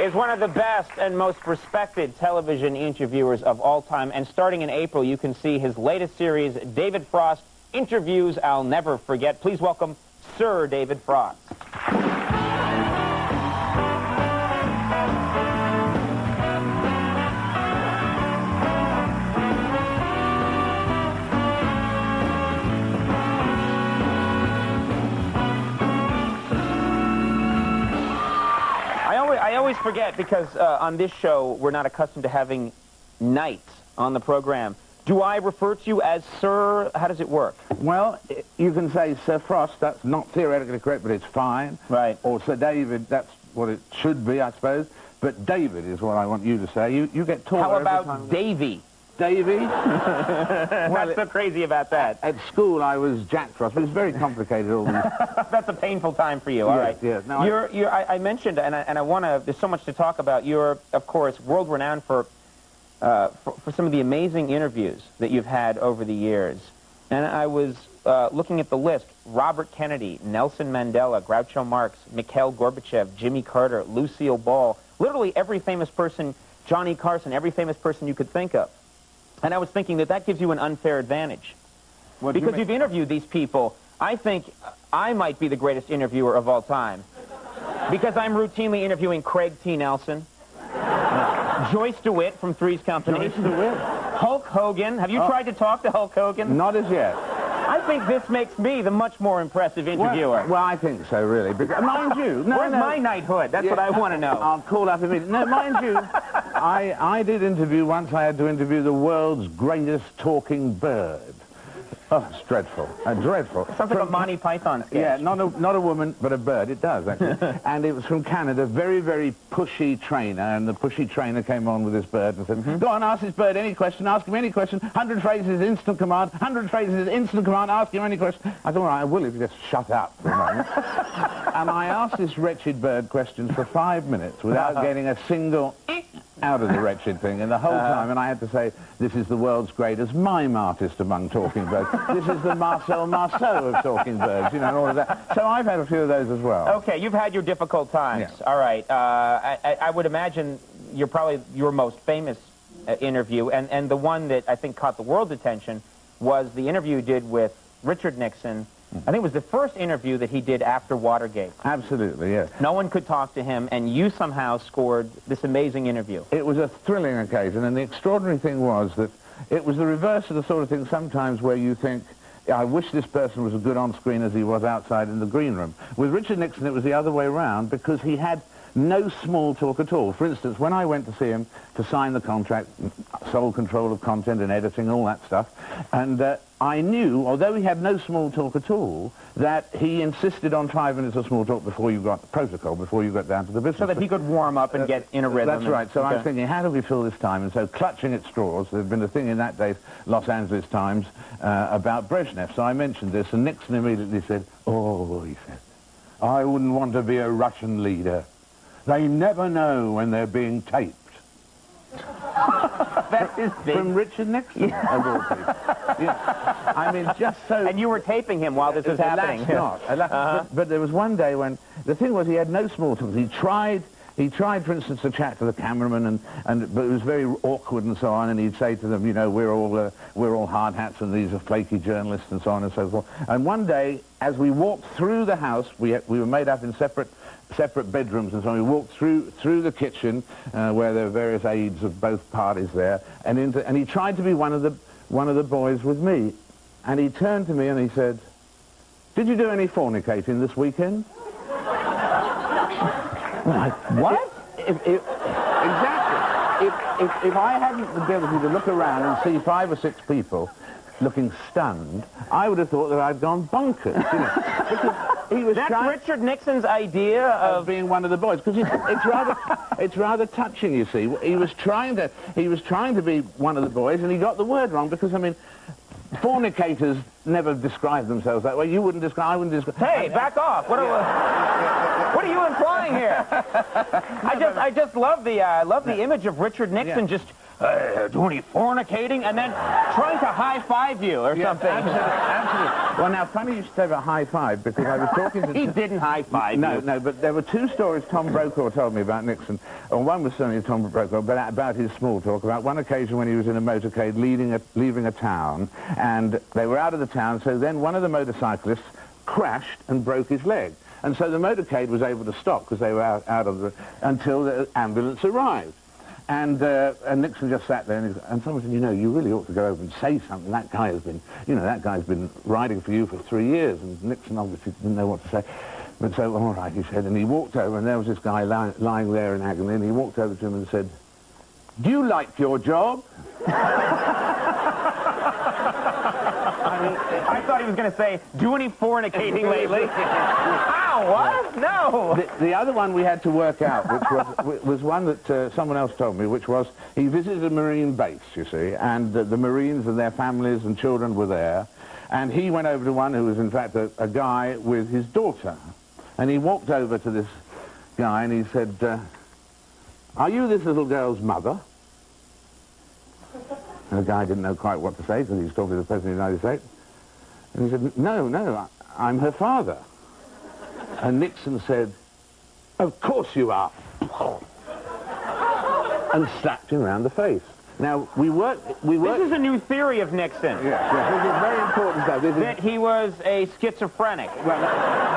is one of the best and most respected television interviewers of all time. And starting in April, you can see his latest series, David Frost, Interviews I'll Never Forget. Please welcome Sir David Frost. I always forget because on this show we're not accustomed to having knights on the program. Do I refer to you as Sir? How does it work? Well, you can say Sir Frost. That's not theoretically correct, but it's fine. Right. Or Sir David. That's what it should be, I suppose. But David is what I want you to say. You get taller. How about Davy? Davy? What's so crazy about that? At school, I was Jack Frost, but it's very complicated, all these... That's a painful time for you, all right. Yes. No, I mentioned, and I want to, there's so much to talk about. You're, of course, world-renowned for some of the amazing interviews that you've had over the years. And I was looking at the list. Robert Kennedy, Nelson Mandela, Groucho Marx, Mikhail Gorbachev, Jimmy Carter, Lucille Ball, literally every famous person, Johnny Carson, every famous person you could think of. And I was thinking that gives you an unfair advantage. Because you've interviewed these people. I think I might be the greatest interviewer of all time. Because I'm routinely interviewing Craig T. Nelson, Joyce DeWitt from Three's Company, Joyce DeWitt? Hulk Hogan. Have you tried to talk to Hulk Hogan? Not as yet. I think this makes me the much more impressive interviewer. Well, I think so, really. Because, mind you... Where's my knighthood? That's what I want to know. I'll call up immediately. No, mind you, I did interview once. I had to interview the world's greatest talking bird. Oh, it's dreadful. Dreadful. It sounds like a Monty Python sketch. Yeah, not a woman, but a bird. It does, actually. And it was from Canada, very, very pushy trainer. And the pushy trainer came on with this bird and said, go on, ask this bird any question, ask him any question. 100 phrases, instant command. 100 phrases, instant command, ask him any question. I thought, all right, I will if you just shut up for a moment. And I asked this wretched bird questions for 5 minutes without getting a single out of the wretched thing, and the whole time, and I had to say, this is the world's greatest mime artist among talking birds. This is the Marcel Marceau of talking birds, you know, and all of that. So I've had a few of those as well. Okay, you've had your difficult times. Yeah. All right. I would imagine you're probably your most famous interview, and the one that I think caught the world's attention was the interview you did with Richard Nixon. I think it was the first interview that he did after Watergate. Absolutely, yes. No one could talk to him, and you somehow scored this amazing interview. It was a thrilling occasion, and the extraordinary thing was that it was the reverse of the sort of thing sometimes where you think, I wish this person was as good on screen as he was outside in the green room. With Richard Nixon, it was the other way around, because he had no small talk at all. For instance, when I went to see him to sign the contract, sole control of content and editing, all that stuff, and I knew, although he had no small talk at all, that he insisted on 5 minutes of small talk before you got the protocol, before you got down to the business. So that he could warm up and get in a rhythm. That's right. So I was thinking, how do we fill this time? And so clutching at straws, there'd been a thing in that day's Los Angeles Times about Brezhnev. So I mentioned this, and Nixon immediately said, oh, he said, I wouldn't want to be a Russian leader. They never know when they're being taped. That is big. From Richard Nixon, of all people. Yeah. I mean, just so... And you were taping him while this was happening. But there was one day when... The thing was, he had no small talk. He tried, for instance, to chat to the cameraman, but it was very awkward and so on, and he'd say to them, you know, we're all hard hats and these are flaky journalists and so on and so forth. And one day, as we walked through the house, we were made up in separate bedrooms, and so we walked through the kitchen where there were various aides of both parties there, and he tried to be one of the boys with me, and he turned to me and he said, did you do any fornicating this weekend? What? Exactly. If I hadn't the ability to look around and see 5 or 6 people looking stunned, I would have thought that I'd gone bonkers. You know? Because he was Richard Nixon's idea of being one of the boys. Because it's rather touching, you see. He was trying to be one of the boys, and he got the word wrong. Because I mean, fornicators never describe themselves that way. You wouldn't describe, I wouldn't describe... Hey, back off. What are you implying here? I just love the image of Richard Nixon just doing fornicating and then trying to high-five you or something. Absolutely. Well, now, funny you should say about high-five, because I was talking to... He didn't high-five you. No, but there were two stories Tom Brokaw told me about Nixon. And one was certainly Tom Brokaw, but about his small talk, about one occasion when he was in a motorcade leaving a town, and they were out of the town, so then one of the motorcyclists crashed and broke his leg. And so the motorcade was able to stop, because they were out of the... until the ambulance arrived. And Nixon just sat there, and someone said, you know, you really ought to go over and say something. That guy has been, you know, that guy's been riding for you for 3 years. And Nixon obviously didn't know what to say. But so, all right, he said, and he walked over, and there was this guy lying there in agony, and he walked over to him and said, do you like your job? I thought he was going to say, do any fornicating lately? Ow, what? No! The other one we had to work out, which was one that someone else told me, which was he visited a Marine base, you see, and the Marines and their families and children were there, and he went over to one who was, in fact, a guy with his daughter. And he walked over to this guy and he said, are you this little girl's mother? And the guy didn't know quite what to say because he was talking to the President of the United States. And he said, no, I'm her father. And Nixon said, of course you are. And slapped him round the face. Now, we worked... This is a new theory of Nixon. Yeah, this is very important stuff. That he was a schizophrenic. Well,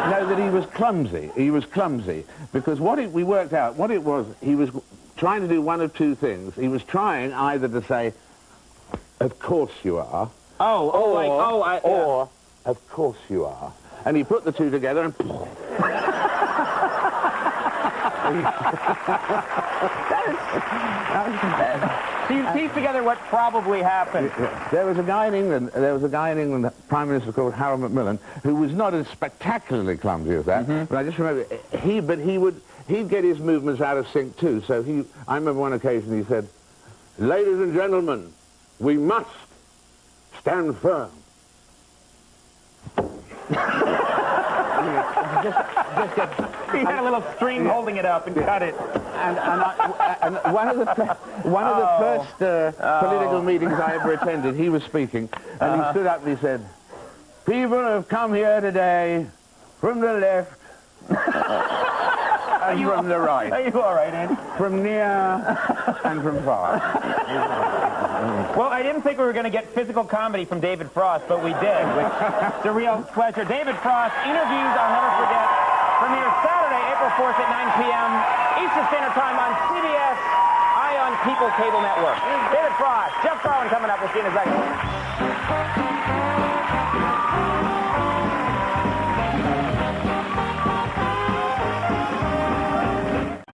no, that he was clumsy. He was clumsy. Because we worked out, what it was, he was trying to do one of two things. He was trying either to say, of course you are. Or, of course you are. And he put the two together and... So you piece together what probably happened. There was a guy in England, the Prime Minister called Harold Macmillan, who was not as spectacularly clumsy as that. But I just remember, he'd get his movements out of sync too. So I remember one occasion he said, ladies and gentlemen, we must stand firm. He had a little string holding it up and cut it. And one of the first political meetings I ever attended, he was speaking, and he stood up and he said, people have come here today from the left and from the right. Are you all right, Andy? From near and from far. Well, I didn't think we were going to get physical comedy from David Frost, but we did, which is a real pleasure. David Frost, interviews I'll never forget, premieres Saturday, April 4th at 9 p.m. Eastern Standard Time on CBS, Ion People Cable Network. David Frost, Jeff Garland coming up. We'll see you in a second.